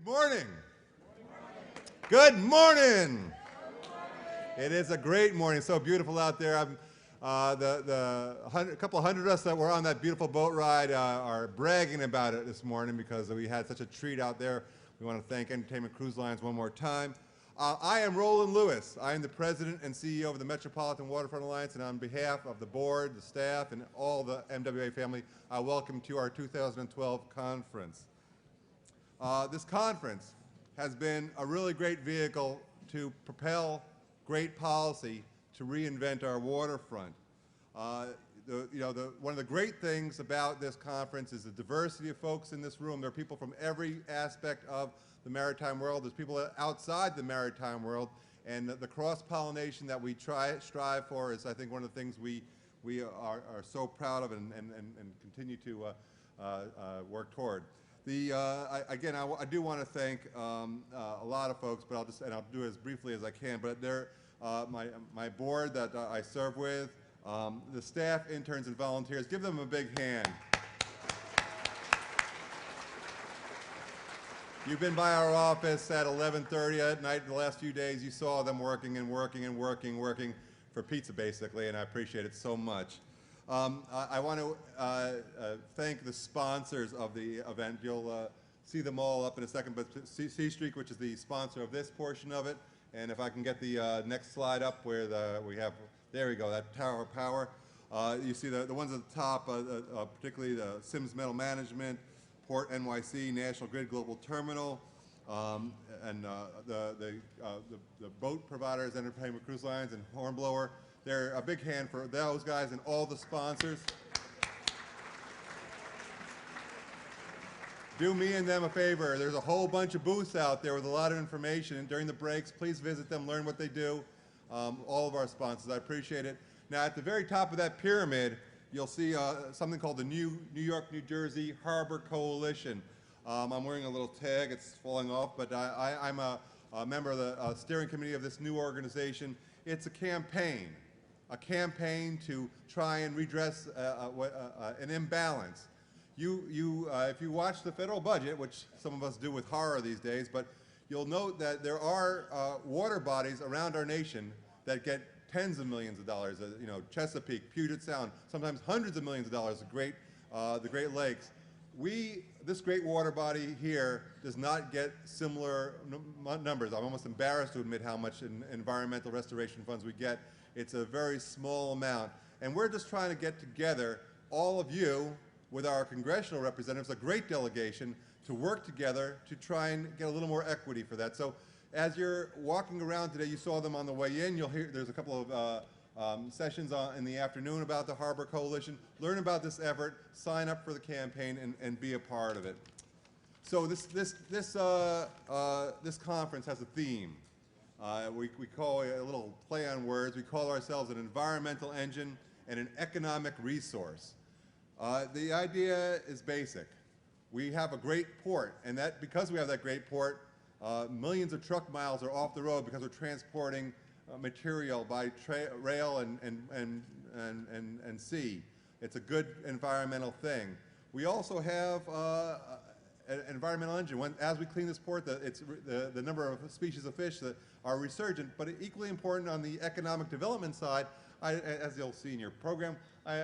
Good morning. Good morning. It is a great morning. So beautiful out there. A couple hundred of us that were on that beautiful boat ride are bragging about it this morning because we had such a treat out there. We want to thank Entertainment Cruise Lines one more time. I am Roland Lewis. I am the President and CEO of the Metropolitan Waterfront Alliance, and on behalf of the board, the staff, and all the MWA family, I welcome you to our 2012 conference. This conference has been a really great vehicle to propel great policy to reinvent our waterfront. One of the great things about this conference is the diversity of folks in this room. There are people from every aspect of the maritime world. There's people outside the maritime world, and the cross-pollination that we strive for is, I think, one of the things we are so proud of and continue to work toward. Again, I do want to thank a lot of folks, but I'll do it as briefly as I can. But my board that I serve with, the staff, interns, and volunteers. Give them a big hand. You've been by our office at 11:30 at night the last few days. You saw them working and working and working for pizza, basically, and I appreciate it so much. I want to thank the sponsors of the event. You'll see them all up in a second, but C Street, which is the sponsor of this portion of it, and if I can get the next slide up where we have, there we go, that Tower of Power. You see the ones at the top, particularly the Sims Metal Management, Port NYC, National Grid Global Terminal, and the boat providers, Entertainment Cruise Lines, and Hornblower. They're a big hand for those guys and all the sponsors. Do me and them a favor. There's a whole bunch of booths out there with a lot of information. And during the breaks, please visit them, learn what they do. All of our sponsors, I appreciate it. Now, at the very top of that pyramid, you'll see something called the New York, New Jersey Harbor Coalition. I'm wearing a little tag. It's falling off, but I'm a member of the steering committee of this new organization. It's a campaign to try and redress an imbalance. If you watch the federal budget, which some of us do with horror these days, but you'll note that there are water bodies around our nation that get tens of millions of dollars. Chesapeake, Puget Sound, sometimes hundreds of millions of dollars. The Great Lakes. This great water body here does not get similar numbers. I'm almost embarrassed to admit how much in environmental restoration funds we get. It's a very small amount. And we're just trying to get together, all of you, with our congressional representatives, a great delegation, to work together to try and get a little more equity for that. So as you're walking around today, you saw them on the way in. You'll hear there's a couple of sessions in the afternoon about the Harbor Coalition. Learn about this effort, sign up for the campaign, and be a part of it. So this conference has a theme. We call it a little play on words. We call ourselves an environmental engine and an economic resource. The idea is basic. We have a great port, and because we have that great port, millions of truck miles are off the road because we're transporting material by rail and sea. It's a good environmental thing. We also have an environmental engine. As we clean this port, the number of species of fish that are resurgent, but equally important on the economic development side, as you'll see in your program,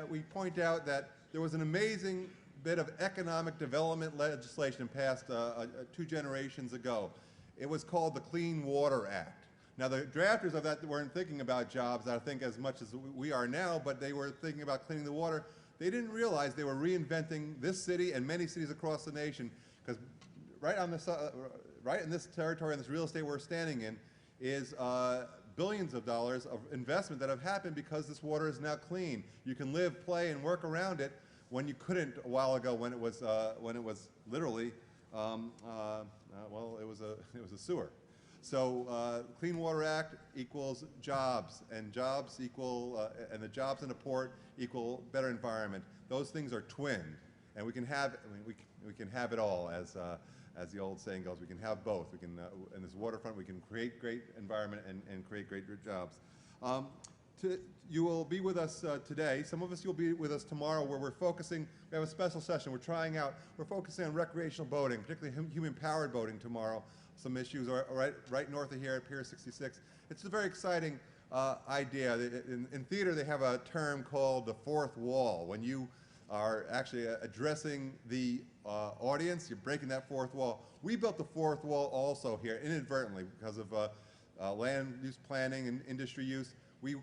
we point out that there was an amazing bit of economic development legislation passed 2 generations ago. It was called the Clean Water Act. Now, the drafters of that weren't thinking about jobs, I think, as much as we are now, but they were thinking about cleaning the water. They didn't realize they were reinventing this city and many cities across the nation, because right in this territory, in this real estate we're standing in, is billions of dollars of investment that have happened because this water is now clean. You can live, play, and work around it when you couldn't a while ago when it was literally, it was a sewer. So Clean Water Act equals jobs, and jobs equal, and the jobs in the port equal better environment. Those things are twinned, and we can have it all, as the old saying goes. We can have both. We can in this waterfront we can create great environment and create great jobs. You will be with us today. Some of us you'll be with us tomorrow, where we're focusing. We have a special session we're trying out. We're focusing on recreational boating, particularly human-powered boating tomorrow. Some issues are right north of here at Pier 66. It's a very exciting idea. In theater, they have a term called the fourth wall. When you are actually addressing the audience, you're breaking that fourth wall. We built the fourth wall also here inadvertently because of land use planning and industry use. We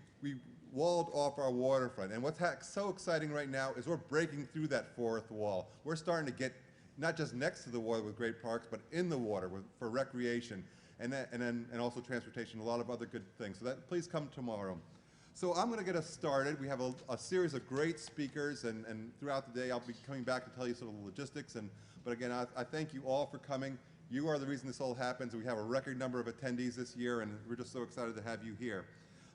walled off our waterfront. And what's so exciting right now is we're breaking through that fourth wall. We're starting to get not just next to the water with great parks, but in the water for recreation and also transportation, a lot of other good things. So please come tomorrow. So I'm going to get us started. We have a series of great speakers, and throughout the day I'll be coming back to tell you sort of the logistics. But again, I thank you all for coming. You are the reason this all happens. We have a record number of attendees this year, and we're just so excited to have you here.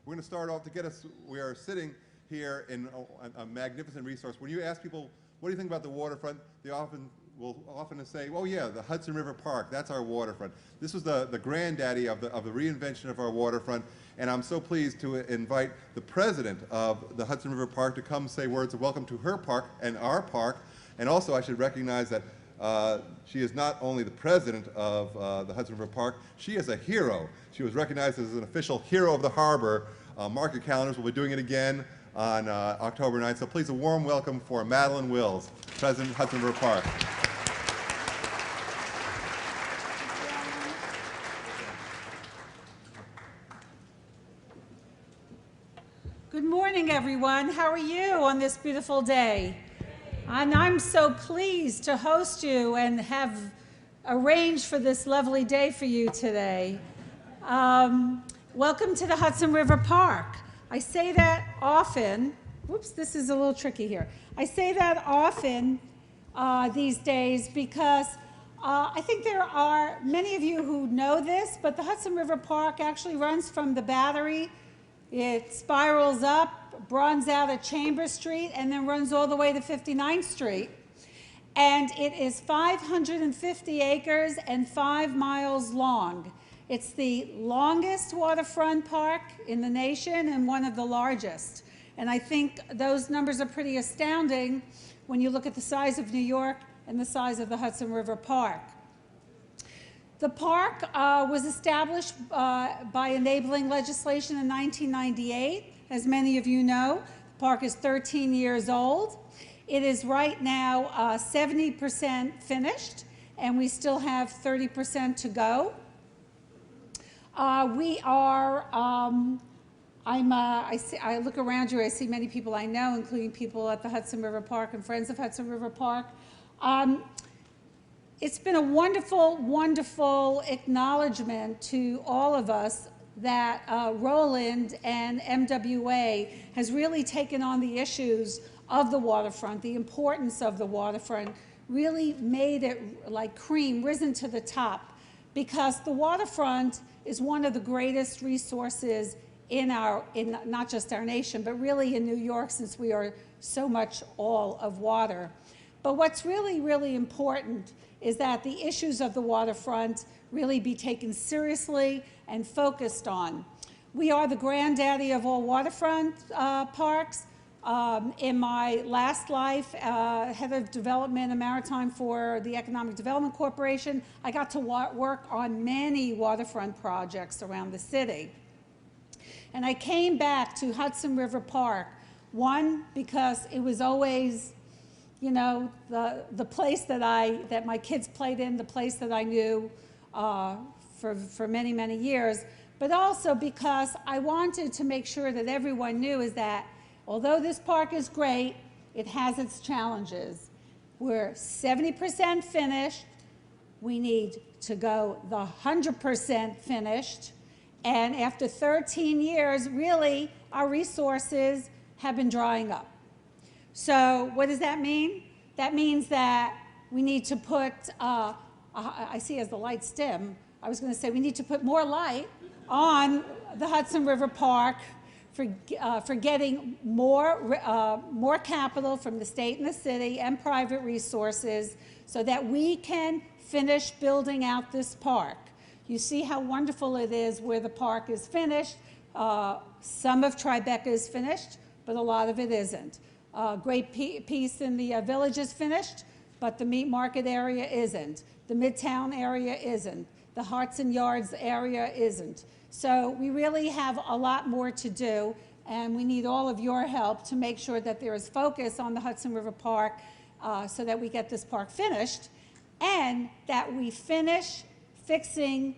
We're going to start off to get us. We are sitting here in a magnificent resource. When you ask people, what do you think about the waterfront, they will often say, oh yeah, the Hudson River Park, that's our waterfront. This was the granddaddy of the reinvention of our waterfront, and I'm so pleased to invite the president of the Hudson River Park to come say words of welcome to her park and our park. And also I should recognize that she is not only the president of the Hudson River Park, she is a hero. She was recognized as an official hero of the harbor. Mark your calendars, we'll be doing it again on October 9th. So please, a warm welcome for Madeline Wills, President of Hudson River Park. Good morning, everyone. How are you on this beautiful day? And I'm so pleased to host you and have arranged for this lovely day for you today. Welcome to the Hudson River Park. I say that often. Whoops, this is a little tricky here. I say that often these days because I think there are many of you who know this, but the Hudson River Park actually runs from the Battery. It spirals up, runs out at Chambers Street, and then runs all the way to 59th Street. And it is 550 acres and 5 miles long. It's the longest waterfront park in the nation and one of the largest. And I think those numbers are pretty astounding when you look at the size of New York and the size of the Hudson River Park. The park was established by enabling legislation in 1998. As many of you know, the park is 13 years old. It is right now 70% finished, and we still have 30% to go. I look around you, I see many people I know, including people at the Hudson River Park and friends of Hudson River Park. It's been a wonderful, wonderful acknowledgement to all of us that Roland and MWA has really taken on the issues of the waterfront, the importance of the waterfront, really made it like cream, risen to the top, because the waterfront is one of the greatest resources in not just our nation, but really in New York, since we are so much all of water. But what's really, really important is that the issues of the waterfront really be taken seriously and focused on. We are the granddaddy of all waterfront parks. In my last life, head of development and maritime for the Economic Development Corporation, I got to work on many waterfront projects around the city. And I came back to Hudson River Park, one, because it was always, you know, the place that my kids played in, the place that I knew for many, many years, but also because I wanted to make sure that everyone knew is that although this park is great, it has its challenges. We're 70% finished. We need to go the 100% finished. And after 13 years, really, our resources have been drying up. So what does that mean? That means that we need to put, I see as the lights dim, I was going to say we need to put more light on the Hudson River Park for getting more capital from the state and the city and private resources so that we can finish building out this park. You see how wonderful it is where the park is finished. Some of Tribeca is finished, but a lot of it isn't. Great piece in the village is finished, but the meat market area isn't. The Midtown area isn't. The Hearts and Yards area isn't. So we really have a lot more to do, and we need all of your help to make sure that there is focus on the Hudson River Park so that we get this park finished, and that we finish fixing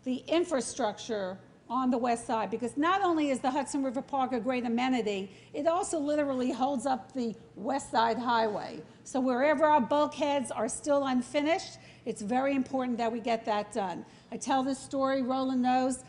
the infrastructure on the west side, because not only is the Hudson River Park a great amenity, it also literally holds up the west side highway. So wherever our bulkheads are still unfinished, it's very important that we get that done. I tell this story, Roland knows,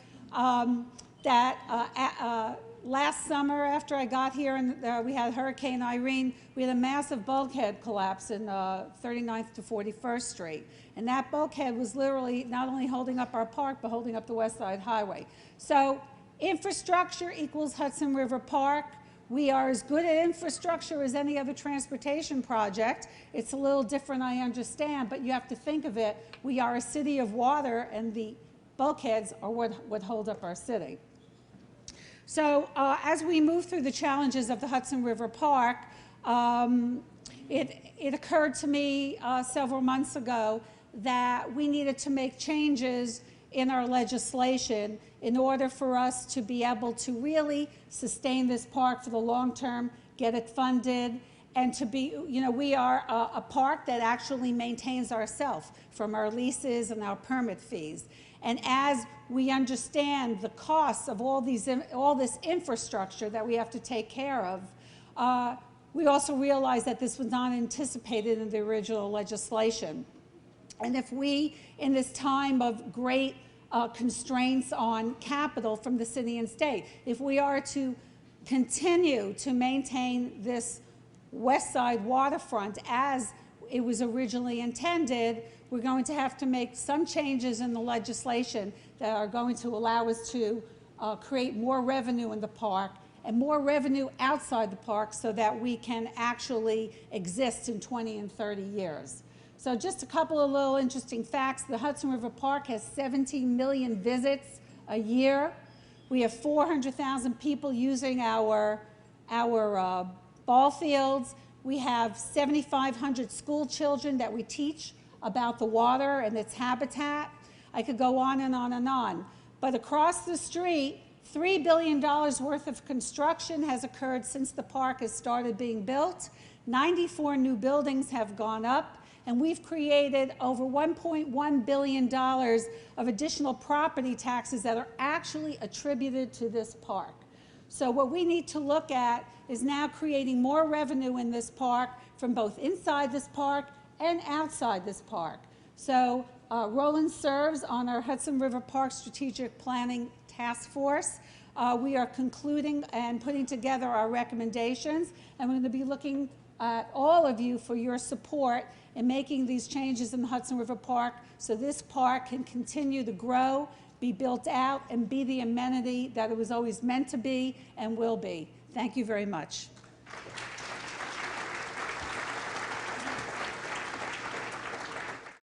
that last summer after I got here and we had Hurricane Irene, we had a massive bulkhead collapse in 39th to 41st Street. And that bulkhead was literally not only holding up our park, but holding up the West Side Highway. So infrastructure equals Hudson River Park. We are as good at infrastructure as any other transportation project. It's a little different, I understand, but you have to think of it. We are a city of water, and the bulkheads are what hold up our city. So as we move through the challenges of the Hudson River Park, it occurred to me several months ago that we needed to make changes in our legislation in order for us to be able to really sustain this park for the long term, get it funded, and to be, you know, we are a park that actually maintains ourselves from our leases and our permit fees. And as we understand the costs of all this infrastructure that we have to take care of, we also realize that this was not anticipated in the original legislation. And if we, in this time of great constraints on capital from the city and state, if we are to continue to maintain this West Side waterfront as it was originally intended, we're going to have to make some changes in the legislation that are going to allow us to create more revenue in the park and more revenue outside the park so that we can actually exist in 20 and 30 years. So just a couple of little interesting facts. The Hudson River Park has 17 million visits a year. We have 400,000 people using our ball fields. We have 7,500 school children that we teach about the water and its habitat. I could go on and on and on. But across the street, $3 billion worth of construction has occurred since the park has started being built. 94 new buildings have gone up, and we've created over $1.1 billion of additional property taxes that are actually attributed to this park. So what we need to look at is now creating more revenue in this park from both inside this park and outside this park. So Roland serves on our Hudson River Park Strategic Planning Task Force. We are concluding and putting together our recommendations, and we're going to be looking at all of you for your support in making these changes in the Hudson River Park so this park can continue to grow, be built out, and be the amenity that it was always meant to be and will be. Thank you very much.